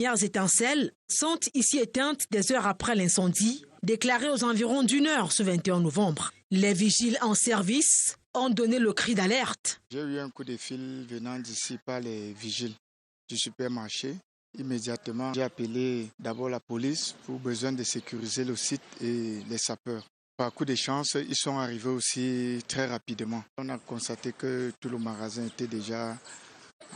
Les premières étincelles sont ici éteintes des heures après l'incendie, déclaré aux environs d'1 heure ce 21 novembre. Les vigiles en service ont donné le cri d'alerte. J'ai eu un coup de fil venant d'ici par les vigiles du supermarché. Immédiatement, j'ai appelé d'abord la police pour besoin de sécuriser le site et les sapeurs. Par coup de chance, ils sont arrivés aussi très rapidement. On a constaté que tout le magasin était déjà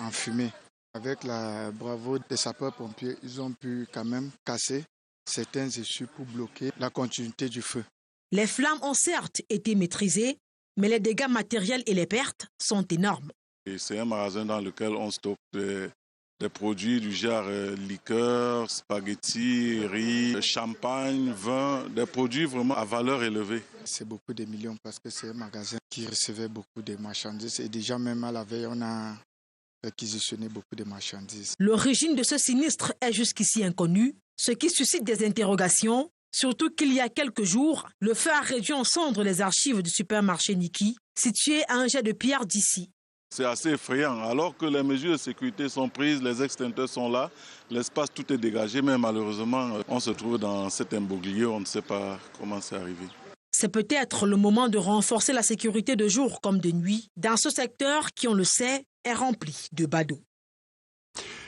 enfumé. Avec la bravoure des sapeurs-pompiers, ils ont pu quand même casser certains essuies pour bloquer la continuité du feu. Les flammes ont certes été maîtrisées, mais les dégâts matériels et les pertes sont énormes. C'est un magasin dans lequel on stocke des produits du genre liqueurs, spaghettis, riz, champagne, vin, des produits vraiment à valeur élevée. C'est beaucoup de millions parce que c'est un magasin qui recevait beaucoup de marchandises et déjà même à la veille, on a réquisitionné beaucoup de marchandises. L'origine de ce sinistre est jusqu'ici inconnue, ce qui suscite des interrogations, surtout qu'il y a quelques jours, le feu a réduit en cendres les archives du supermarché Niki, situé à un jet de pierre d'ici. C'est assez effrayant. Alors que les mesures de sécurité sont prises, les extincteurs sont là, l'espace tout est dégagé, mais malheureusement, on se trouve dans cet imbroglio, on ne sait pas comment c'est arrivé. C'est peut-être le moment de renforcer la sécurité de jour comme de nuit dans ce secteur qui, on le sait, est rempli de badauds.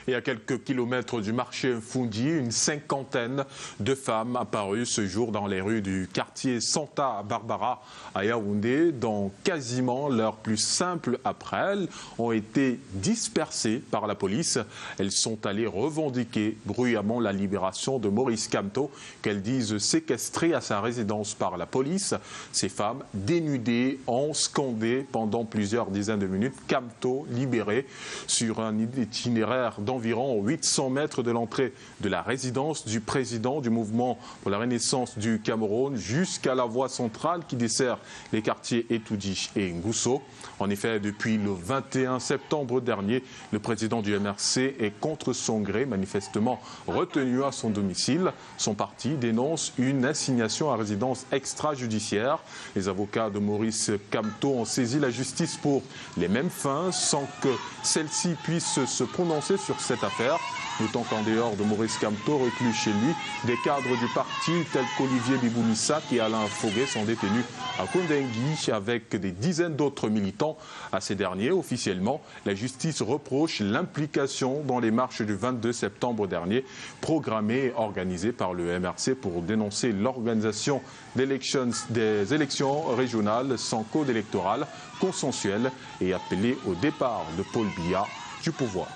Et à quelques kilomètres du marché Mfundi, une cinquantaine de femmes apparues ce jour dans les rues du quartier Santa Barbara à Yaoundé, dont quasiment l'heure plus simple après elles ont été dispersées par la police. Elles sont allées revendiquer bruyamment la libération de Maurice Kamto, qu'elles disent séquestré à sa résidence par la police. Ces femmes dénudées ont scandé pendant plusieurs dizaines de minutes « Kamto libéré » sur un itinéraire d'environ 800 mètres de l'entrée de la résidence du président du mouvement pour la renaissance du Cameroun jusqu'à la voie centrale qui dessert les quartiers Etoudi et Ngousso. En effet, depuis le 21 septembre dernier, le président du MRC est contre son gré, manifestement retenu à son domicile. Son parti dénonce une assignation à résidence extrajudiciaire. Les avocats de Maurice Kamto ont saisi la justice pour les mêmes fins sans que celle-ci puisse se prononcer sur cette affaire. Notons qu'en dehors de Maurice Kamto, reclus chez lui, des cadres du parti tels qu'Olivier Bibounissa et Alain Foguet sont détenus à Kondengui avec des dizaines d'autres militants. À ces derniers, officiellement, la justice reproche l'implication dans les marches du 22 septembre dernier, programmées et organisées par le MRC pour dénoncer l'organisation des élections régionales sans code électoral consensuel et appeler au départ de Paul Biya du pouvoir.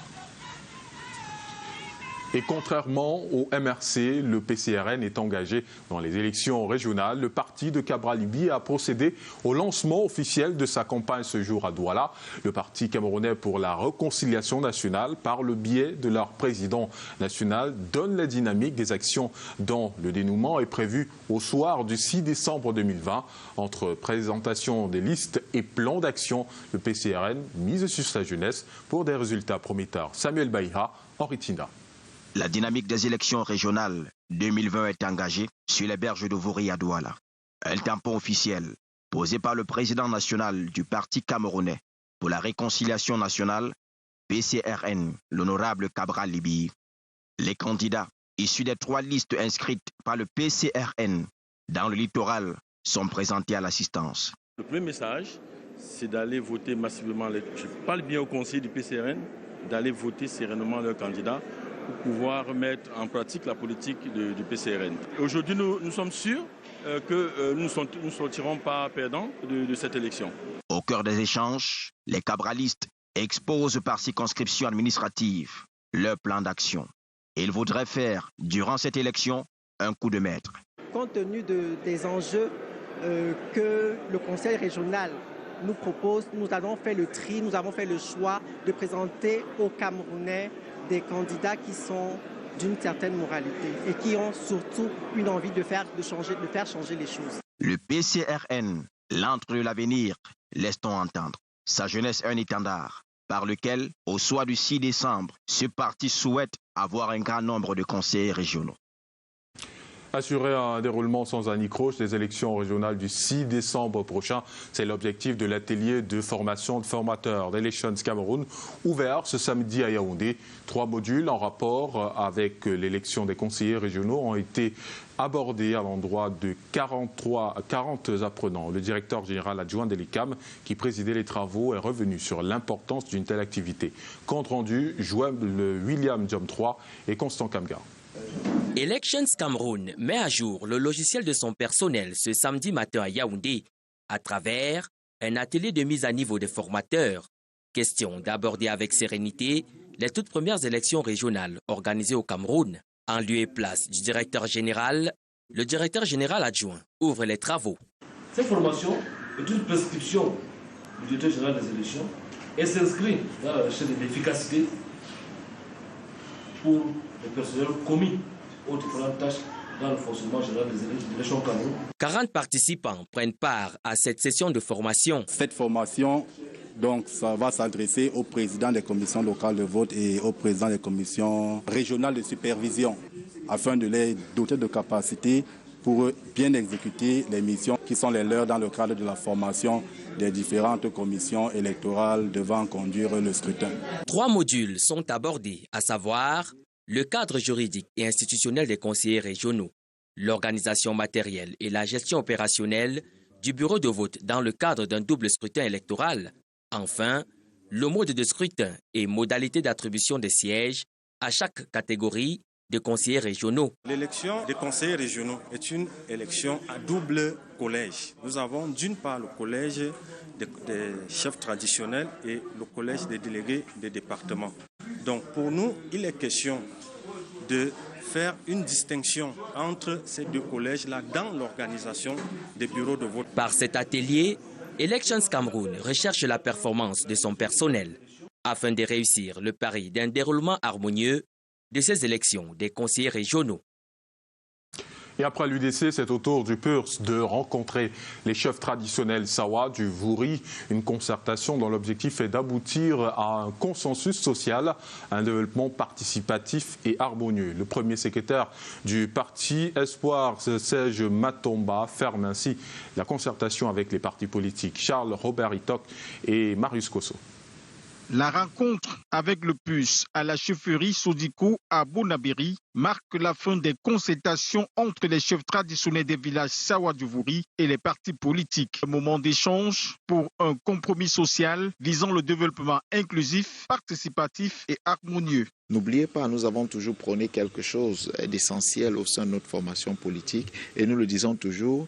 Et contrairement au MRC, le PCRN est engagé dans les élections régionales. Le parti de Cabral Libi a procédé au lancement officiel de sa campagne ce jour à Douala. Le parti camerounais pour la réconciliation nationale, par le biais de leur président national, donne la dynamique des actions dont le dénouement est prévu au soir du 6 décembre 2020. Entre présentation des listes et plan d'action, le PCRN mise sur sa jeunesse pour des résultats prometteurs. Samuel Baïha, Henri Tina. La dynamique des élections régionales 2020 est engagée sur les berges de Vori à Douala. Un tampon officiel posé par le président national du Parti camerounais pour la réconciliation nationale, PCRN, l'honorable Cabral Libi. Les candidats issus des 3 listes inscrites par le PCRN dans le littoral sont présentés à l'assistance. Le premier message, c'est d'aller voter massivement. Je parle bien au conseil du PCRN, d'aller voter sereinement leurs candidats pour pouvoir mettre en pratique la politique du PCRN. Aujourd'hui, nous sommes sûrs que nous ne sortirons pas perdants de cette élection. Au cœur des échanges, les cabralistes exposent par circonscription administrative leur plan d'action. Ils voudraient faire, durant cette élection, un coup de maître. Compte tenu des enjeux que le Conseil régional nous propose, nous avons fait le tri, nous avons fait le choix de présenter aux Camerounais des candidats qui sont d'une certaine moralité et qui ont surtout une envie de faire changer les choses. Le PCRN, l'antre de l'avenir, laisse-t-on entendre. Sa jeunesse est un étendard par lequel, au soir du 6 décembre, ce parti souhaite avoir un grand nombre de conseillers régionaux. Assurer un déroulement sans anicroche des élections régionales du 6 décembre prochain, c'est l'objectif de l'atelier de formation de formateurs d'Elections Cameroun, ouvert ce samedi à Yaoundé. 3 modules en rapport avec l'élection des conseillers régionaux ont été abordés à l'endroit de 40 apprenants. Le directeur général adjoint de l'ICAM, qui présidait les travaux, est revenu sur l'importance d'une telle activité. Compte rendu, joignent William Diom III et Constant Kamgar. Elections Cameroun met à jour le logiciel de son personnel ce samedi matin à Yaoundé à travers un atelier de mise à niveau des formateurs. Question d'aborder avec sérénité les toutes premières élections régionales organisées au Cameroun. En lieu et place du directeur général, le directeur général adjoint ouvre les travaux. Cette formation est une prescription du directeur général des élections et s'inscrit dans la recherche de l'efficacité pour le personnel commis aux différentes tâches dans le fonctionnement général des élections au Cameroun. 40 participants prennent part à cette session de formation. Cette formation, donc, ça va s'adresser aux présidents des commissions locales de vote et aux présidents des commissions régionales de supervision afin de les doter de capacités pour bien exécuter les missions qui sont les leurs dans le cadre de la formation des différentes commissions électorales devant conduire le scrutin. 3 modules sont abordés, à savoir le cadre juridique et institutionnel des conseillers régionaux, l'organisation matérielle et la gestion opérationnelle du bureau de vote dans le cadre d'un double scrutin électoral. Enfin, le mode de scrutin et modalités d'attribution des sièges à chaque catégorie de conseillers régionaux. L'élection des conseillers régionaux est une élection à double collège. Nous avons d'une part le collège des chefs traditionnels et le collège des délégués des départements. Donc pour nous, il est question de faire une distinction entre ces 2 collèges-là dans l'organisation des bureaux de vote. Par cet atelier, Elections Cameroun recherche la performance de son personnel afin de réussir le pari d'un déroulement harmonieux de ces élections des conseillers régionaux. Et après l'UDC, c'est au tour du PURS de rencontrer les chefs traditionnels Sawa du Vouri, une concertation dont l'objectif est d'aboutir à un consensus social, un développement participatif et harmonieux. Le premier secrétaire du parti Espoir, Serge Matomba, ferme ainsi la concertation avec les partis politiques. Charles Robert Itok et Marius Kosso. La rencontre avec le PUS à la chefferie Sodiko à Bonabéry marque la fin des consultations entre les chefs traditionnels des villages Sawa du Vouri et les partis politiques. Un moment d'échange pour un compromis social visant le développement inclusif, participatif et harmonieux. N'oubliez pas, nous avons toujours prôné quelque chose d'essentiel au sein de notre formation politique et nous le disons toujours.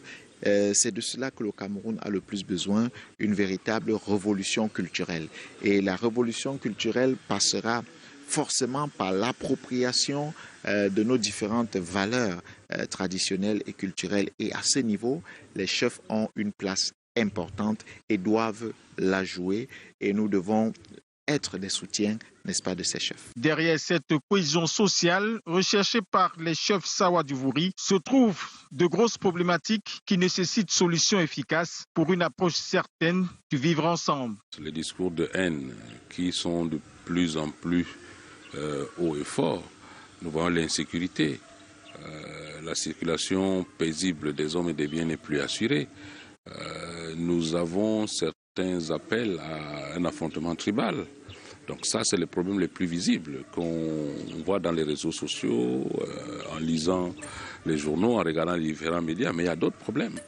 C'est de cela que le Cameroun a le plus besoin, une véritable révolution culturelle. Et la révolution culturelle passera forcément par l'appropriation de nos différentes valeurs traditionnelles et culturelles. Et à ce niveau, les chefs ont une place importante et doivent la jouer. Et nous devons être des soutiens, n'est-ce pas, de ces chefs. Derrière cette cohésion sociale recherchée par les chefs Sawa du Vouri se trouvent de grosses problématiques qui nécessitent solutions efficaces pour une approche certaine du vivre ensemble. Les discours de haine qui sont de plus en plus hauts et forts, nous voyons l'insécurité, la circulation paisible des hommes et des biens n'est plus assurée. Nous avons certains appels à un affrontement tribal. Donc ça, c'est le problème le plus visible qu'on voit dans les réseaux sociaux, en lisant les journaux, en regardant les différents médias. Mais il y a d'autres problèmes.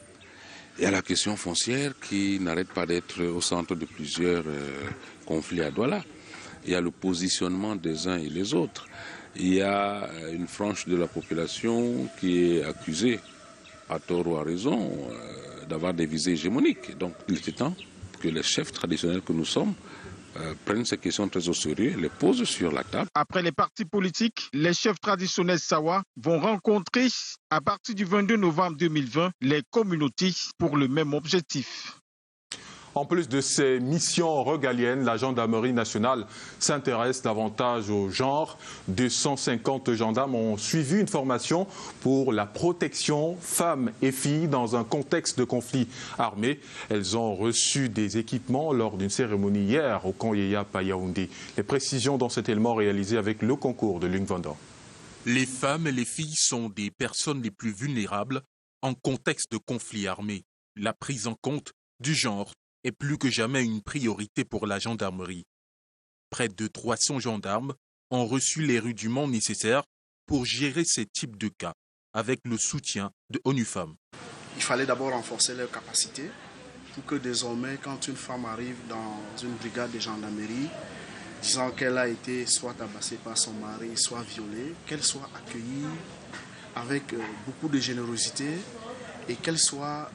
Il y a la question foncière qui n'arrête pas d'être au centre de plusieurs conflits à Douala. Il y a le positionnement des uns et des autres. Il y a une frange de la population qui est accusée, à tort ou à raison, d'avoir des visées hégémoniques. Donc il était temps que les chefs traditionnels que nous sommes prennent ces questions très au sérieux et les posent sur la table. Après les partis politiques, les chefs traditionnels Sawa vont rencontrer à partir du 22 novembre 2020 les communautés pour le même objectif. En plus de ses missions régaliennes, la gendarmerie nationale s'intéresse davantage au genre. 250 gendarmes ont suivi une formation pour la protection femmes et filles dans un contexte de conflit armé. Elles ont reçu des équipements lors d'une cérémonie hier au camp Yeyap à Yaoundé. Les précisions dans cet élément réalisé avec le concours de Lung Vandor. Les femmes et les filles sont des personnes les plus vulnérables en contexte de conflit armé. La prise en compte du genre est plus que jamais une priorité pour la gendarmerie. Près de 300 gendarmes ont reçu les rudiments nécessaires pour gérer ces types de cas, avec le soutien de ONU Femmes. Il fallait d'abord renforcer leurs capacités pour que désormais, quand une femme arrive dans une brigade de gendarmerie, disant qu'elle a été soit tabassée par son mari, soit violée, qu'elle soit accueillie avec beaucoup de générosité et qu'elle soit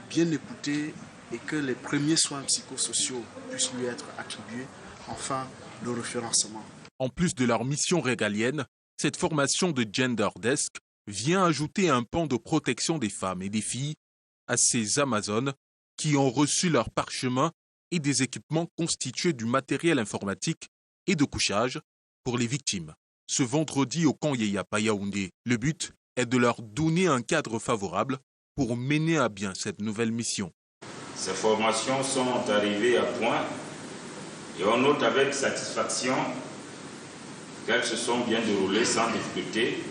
bien écoutée et que les premiers soins psychosociaux puissent lui être attribués, enfin le référencement. En plus de leur mission régalienne, cette formation de Gender Desk vient ajouter un pan de protection des femmes et des filles à ces Amazones qui ont reçu leur parchemin et des équipements constitués du matériel informatique et de couchage pour les victimes. Ce vendredi au camp Yeyapa Yaoundé, le but est de leur donner un cadre favorable pour mener à bien cette nouvelle mission. Ces formations sont arrivées à point et on note avec satisfaction qu'elles se sont bien déroulées sans difficulté,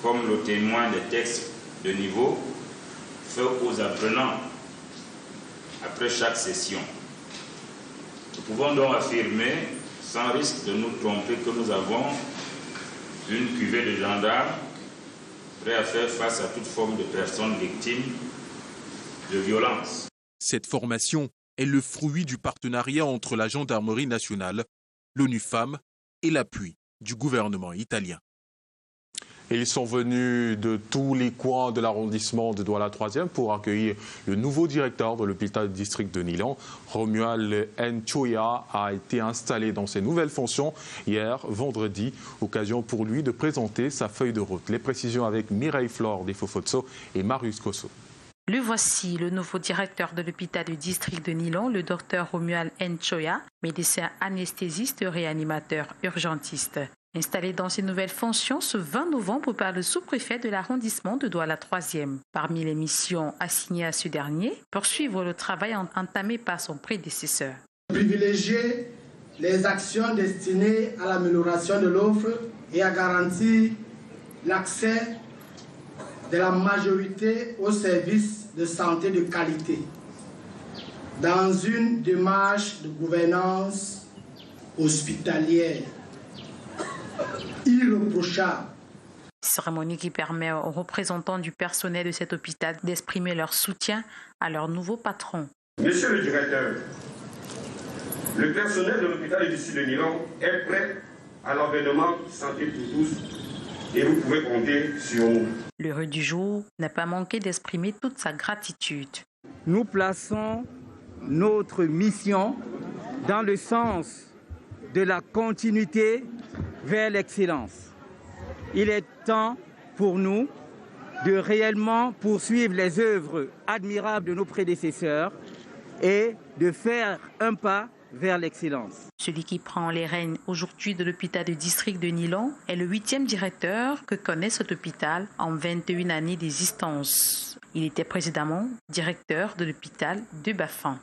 comme le témoin des textes de niveau fait aux apprenants après chaque session. Nous pouvons donc affirmer, sans risque de nous tromper, que nous avons une cuvée de gendarmes prêts à faire face à toute forme de personnes victimes de violence. Cette formation est le fruit du partenariat entre la Gendarmerie nationale, l'ONU Femmes et l'appui du gouvernement italien. Et ils sont venus de tous les coins de l'arrondissement de Douala 3e pour accueillir le nouveau directeur de l'hôpital district de Nilan. Romuald Nchoya a été installé dans ses nouvelles fonctions hier, vendredi, occasion pour lui de présenter sa feuille de route. Les précisions avec Mireille Flore des Fofotso et Marius Kosso. Le voici, le nouveau directeur de l'hôpital du district de Nilan, le docteur Romuald Nchoya, médecin anesthésiste, réanimateur, urgentiste. Installé dans ses nouvelles fonctions ce 20 novembre par le sous-préfet de l'arrondissement de Douala 3e. Parmi les missions assignées à ce dernier, poursuivre le travail entamé par son prédécesseur. Privilégier les actions destinées à l'amélioration de l'offre et à garantir l'accès de la majorité aux services de santé de qualité dans une démarche de gouvernance hospitalière irréprochable. Cérémonie qui permet aux représentants du personnel de cet hôpital d'exprimer leur soutien à leur nouveau patron. Monsieur le directeur, le personnel de l'hôpital du district de Nilan est prêt à l'avènement santé pour tous et vous pouvez compter sur nous. L'heureux du jour n'a pas manqué d'exprimer toute sa gratitude. Nous plaçons notre mission dans le sens de la continuité vers l'excellence. Il est temps pour nous de réellement poursuivre les œuvres admirables de nos prédécesseurs et de faire un pas vers l'excellence. Celui qui prend les rênes aujourd'hui de l'hôpital du district de Nilan est le 8e directeur que connaît cet hôpital en 21 années d'existence. Il était précédemment directeur de l'hôpital de Bafin.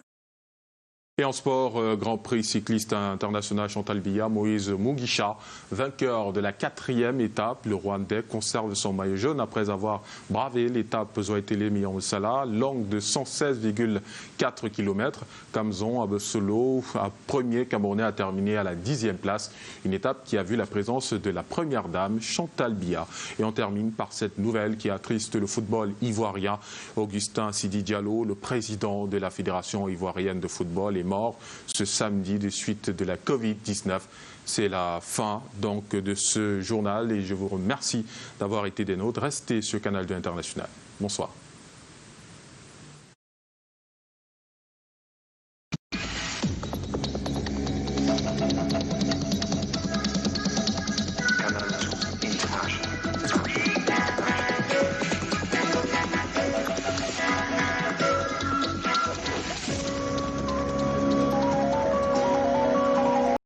Et en sport, Grand Prix cycliste international Chantal Biya, Moïse Mugisha, vainqueur de la 4e étape. Le Rwandais conserve son maillot jaune après avoir bravé l'étape Zoétélé Miyamosala, longue de 116,4 km. Kamzon Abesolo, premier Camerounais, a terminé à la 10e place. Une étape qui a vu la présence de la première dame, Chantal Biya. Et on termine par cette nouvelle qui attriste le football ivoirien. Augustin Sidi Diallo, le président de la Fédération ivoirienne de football, est mort ce samedi de suite de la Covid-19. C'est la fin donc de ce journal et je vous remercie d'avoir été des nôtres. Restez sur Canal 2 International. Bonsoir.